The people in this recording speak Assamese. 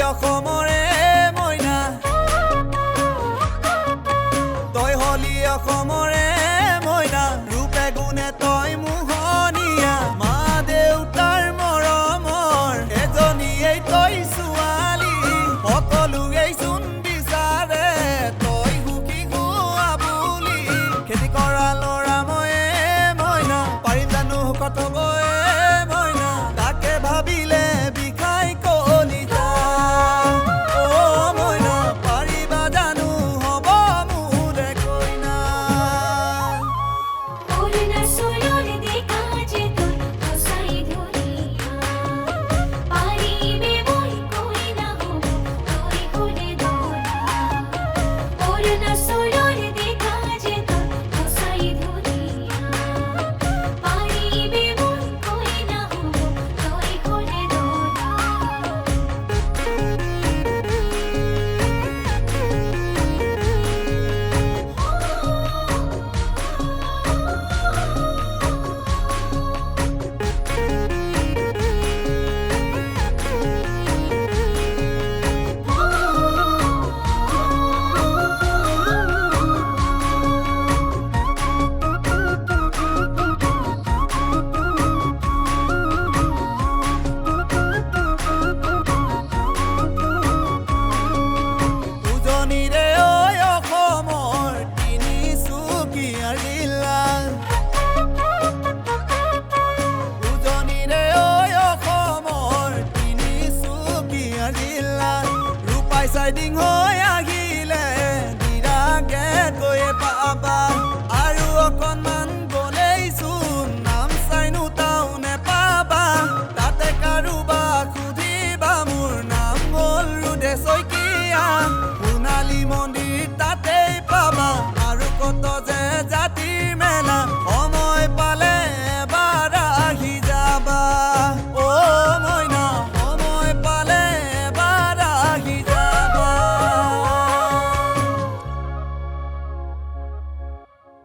অসমৰে মইনা তই হলি অসমৰে মইনা ৰূপে গুণে তই মোহনীয়া মা দেউতাৰ মৰমৰ এজনীয়েই তই ছোৱালী সকলোৱেই চোন বিচাৰে তই সুখী হোৱা বুলি খেতি কৰা ল'ৰা ময়ে মইনা পাৰিম জানো কটবয়ে মইনা তাকে ভাবিলে বিষাই কলিজা অ মইনা পাৰিবা জানো হ'ব মোৰে কইনা অৰুণা চৰলে দেখা যে তোৰ কসাই ধৰিয়া পাৰিবে মই কইনা হ'ব তই কোনে দৰা অৰুণা চৰলে দেখা যে তোৰ কসাই ধৰিয়া পাৰিবে মই কইনা হ'ব তই কোনে দৰা উজনিৰে ঐ অসমৰ তিনিচুকীয়া জিলা উজনিৰে ঐ অসমৰ তিনিচুকীয়া জিলা ৰূপাই চাইডিং হৈ